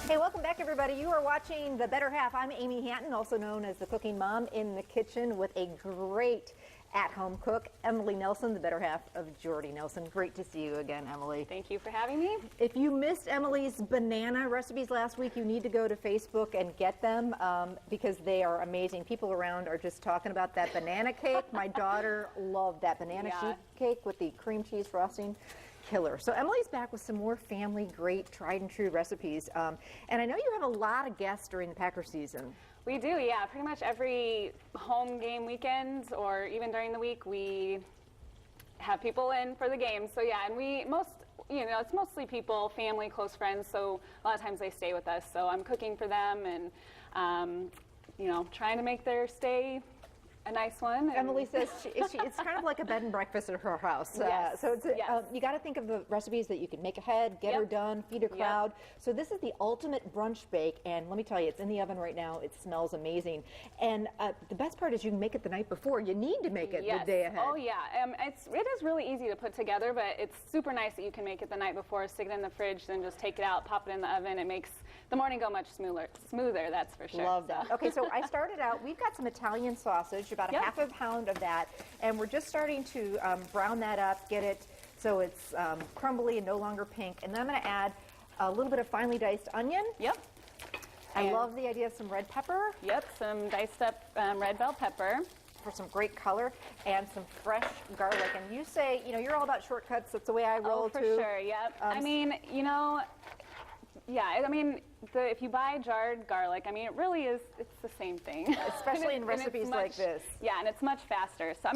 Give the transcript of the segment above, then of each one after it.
Hey, welcome back, everybody. You are watching The Better Half. I'm Amy Hanton, also known as the Cooking Mom, in the kitchen with a great at-home cook, Emily Nelson, the better half of Jordy Nelson. Great to see you again, Emily. Thank you for having me. If you missed Emily's banana recipes last week, you need to go to Facebook and get them because they are amazing. People around are just talking about that banana cake. My daughter loved that banana sheet cake with the cream cheese frosting. Killer. So Emily's back with some more family great tried and true recipes. And I know you have a lot of guests during the Packer season. We do, yeah. Pretty much every home game weekend or even during the week, we have people in for the games. So yeah, and it's mostly people, family, close friends. So a lot of times they stay with us. So I'm cooking for them and, trying to make their stay a nice one. Emily says it's kind of like a bed and breakfast at her house. Yes. So it's you got to think of the recipes that you can make ahead, get her done, feed a crowd. So this is the ultimate brunch bake, and let me tell you, it's in the oven right now. It smells amazing. And the best part is you can make it the night before. You need to make it the day ahead. Oh yeah, it is really easy to put together, but it's super nice that you can make it the night before, stick it in the fridge, then just take it out, pop it in the oven. It makes the morning go much smoother, that's for sure. Love that. Okay, so I started out, we've got some Italian sausage, about a half a pound of that, and we're just starting to brown that up, get it so it's crumbly and no longer pink. And then I'm going to add a little bit of finely diced onion. Yep. I love the idea of some red pepper. Yep, some diced up red bell pepper. For some great color, and some fresh garlic. And you say, you're all about shortcuts. That's the way I roll, too. Oh, for sure, yep. If you buy jarred garlic, it really is, it's the same thing. Especially in recipes like this. Yeah, and it's much faster. So,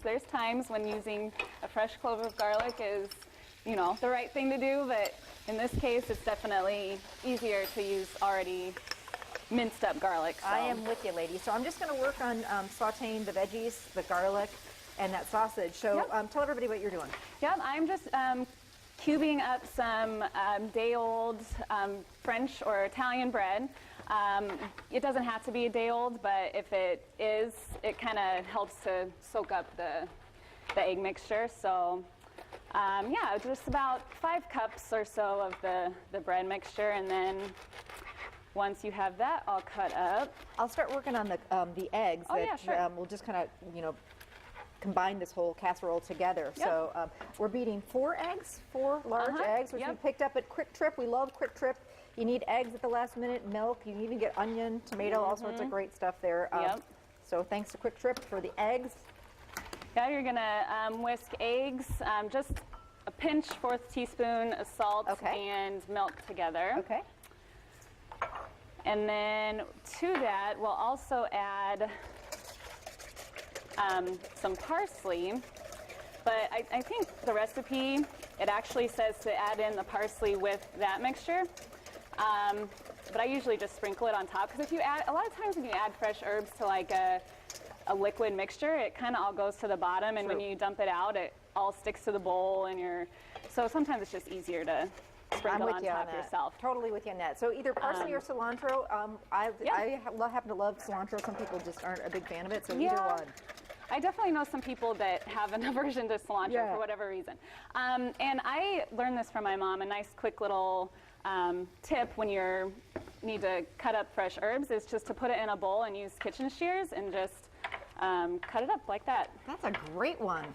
there's times when using a fresh clove of garlic is, the right thing to do, but in this case, it's definitely easier to use already minced up garlic. So. I am with you, lady. So I'm just going to work on sauteing the veggies, the garlic, and that sausage. So tell everybody what you're doing. Yep, I'm just cubing up some day-old French or Italian bread. It doesn't have to be a day-old, but if it is, it kind of helps to soak up the egg mixture. So just about 5 cups or so of the bread mixture, and then once you have that all cut up, I'll start working on the eggs. We'll just kind of combine this whole casserole together. Yep. So we're beating 4 large eggs, which we picked up at Quick Trip. We love Quick Trip. You need eggs at the last minute, milk. You can even get onion, tomato, all sorts of great stuff there. So thanks to Quick Trip for the eggs. Now you're gonna whisk eggs, just a pinch, 4th teaspoon of salt and milk together. Okay. And then to that, we'll also add some parsley. But I think the recipe, it actually says to add in the parsley with that mixture. But I usually just sprinkle it on top, because a lot of times when you add fresh herbs to like a liquid mixture, it kind of all goes to the bottom, and when you dump it out, it all sticks to the bowl, so sometimes it's just easier to sprinkle on top yourself. Totally with you on that. So either parsley or cilantro. I happen to love cilantro. Some people just aren't a big fan of it, so either one. I definitely know some people that have an aversion to cilantro for whatever reason. And I learned this from my mom. A nice quick little tip when you need to cut up fresh herbs is just to put it in a bowl and use kitchen shears and just cut it up like that. That's a great one.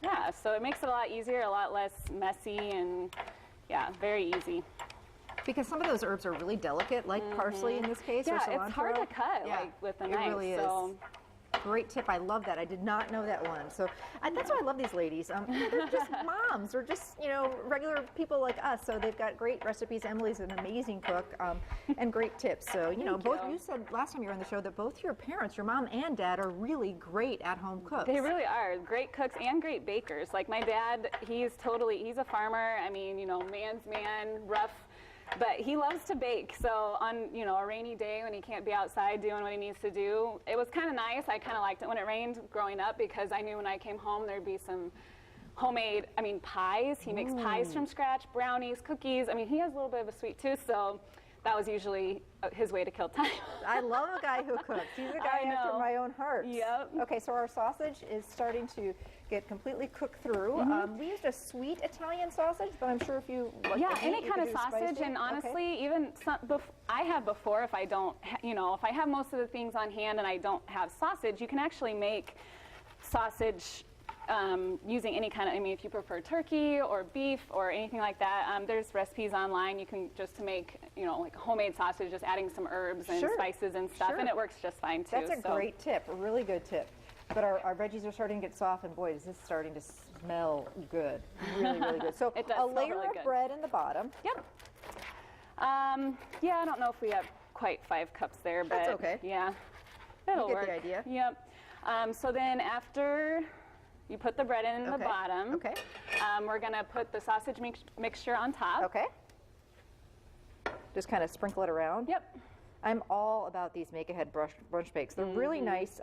Yeah, so it makes it a lot easier, a lot less messy, and very easy. Because some of those herbs are really delicate, like parsley in this case, or cilantro. Yeah, it's hard to cut with a knife. It really is. Great tip. I love that. I did not know that one. So that's why I love these ladies. They're just moms. They're just, regular people like us. So they've got great recipes. Emily's an amazing cook and great tips. So, you said last time you were on the show that both your parents, your mom and dad, are really great at-home cooks. They really are. Great cooks and great bakers. Like my dad, he's a farmer. Man's man, rough. But he loves to bake, so on a rainy day when he can't be outside doing what he needs to do, it was kind of nice. I kind of liked it when it rained growing up, because I knew when I came home there'd be some homemade, pies. He makes pies from scratch, brownies, cookies. He has a little bit of a sweet tooth, so that was usually his way to kill time. I love a guy who cooks. He's a guy I after know. my own heart. Yep. Okay, so our sausage is starting to get completely cooked through. We used a sweet Italian sausage, but I'm sure if you like Yeah, the heat, any you kind could of do sausage, spicy. and honestly, Okay. even some, I have before, if I don't, if I have most of the things on hand and I don't have sausage, you can actually make sausage using any kind of, I mean, if you prefer turkey or beef or anything like that, there's recipes online. You can just to make, like homemade sausage, just adding some herbs and Sure. spices and stuff, Sure. and it works just fine too. That's a so. great tip, a really good tip. But our veggies are starting to get soft, and boy, is this starting to smell good. Really, really good. So It does a smell layer really of good. bread in the bottom. Yep. Yeah, I don't know if we have quite 5 cups there, but That's okay. yeah, it'll get work. the idea. Yep. So then after you put the bread in the Okay. bottom, Okay. we're gonna put the sausage mixture on top. Okay. Just kind of sprinkle it around. Yep. I'm all about these make-ahead brunch bakes. They're really nice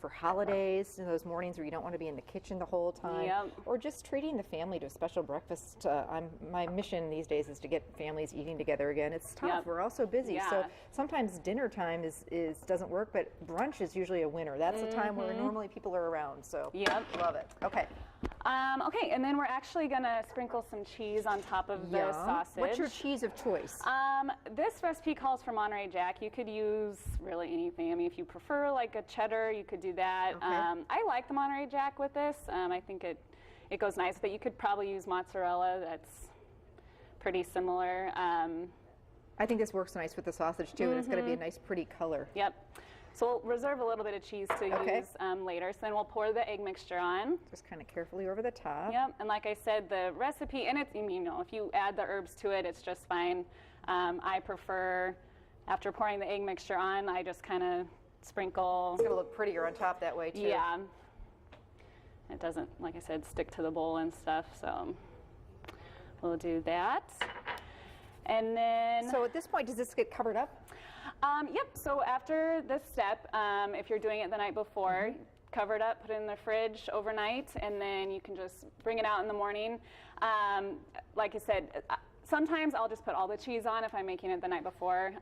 for holidays, in those mornings where you don't want to be in the kitchen the whole time, Yep. or just treating the family to a special breakfast. My mission these days is to get families eating together again. It's tough. Yep. We're all so busy. So Yeah. sometimes dinner time doesn't work, but brunch is usually a winner. That's the time where normally people are around. So Yep. love it. Okay. Okay, and then we're actually gonna sprinkle some cheese on top of the Yum. sausage. What's your cheese of choice? This recipe calls for Monterey Jack. You could use really anything. I mean, if you prefer like a cheddar, you could do that. Okay. I like the Monterey Jack with this. I think it goes nice, but you could probably use mozzarella. That's pretty similar. I think this works nice with the sausage too, and it's going to be a nice, pretty color. Yep. So we'll reserve a little bit of cheese to Okay. use later. So then we'll pour the egg mixture on. Just kind of carefully over the top. Yep, and like I said, the recipe, and it's, if you add the herbs to it, it's just fine. I prefer, after pouring the egg mixture on, I just kind of sprinkle. It's going to look prettier on top that way too. Yeah. It doesn't, like I said, stick to the bowl and stuff, so we'll do that. And then... So at this point, does this get covered up? Yep, so after this step, if you're doing it the night before, cover it up, put it in the fridge overnight, and then you can just bring it out in the morning. Like I said, sometimes I'll just put all the cheese on if I'm making it the night before.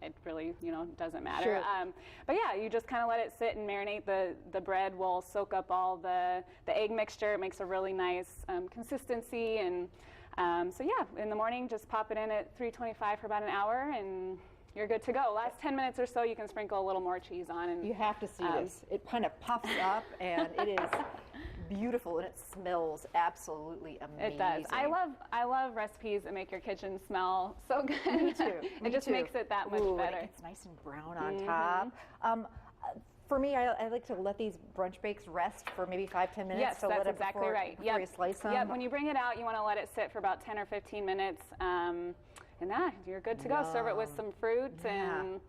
It really, doesn't matter. Sure. But yeah, you just kind of let it sit and marinate. The bread will soak up all the egg mixture. It makes a really nice consistency. And so yeah, in the morning, just pop it in at 325 for about an hour, and you're good to go. Last 10 minutes or so, you can sprinkle a little more cheese on. And You have to see this. It kind of puffs up, and it is beautiful, and it smells absolutely amazing. it does. I love recipes that make your kitchen smell so good. Me too. It just makes it that much Ooh, and better. it gets nice and brown on top. For me, I like to let these brunch bakes rest for maybe 5-10 minutes. Yes, so that's let it exactly before, right. Before you slice them. Yep, when you bring it out, you want to let it sit for about 10 or 15 minutes. And you're good to go. Serve it with some fruit and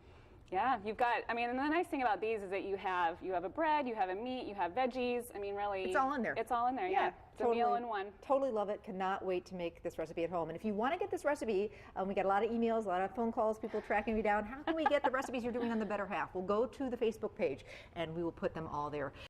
yeah, you've got, and the nice thing about these is that you have a bread, you have a meat, you have veggies. Really, It's all in there. It's all in there, yeah. It's a meal in one. Totally love it. Cannot wait to make this recipe at home. And if you want to get this recipe, we got a lot of emails, a lot of phone calls, people tracking me down. How can we get the recipes you're doing on The Better Half? We'll go to the Facebook page and we will put them all there.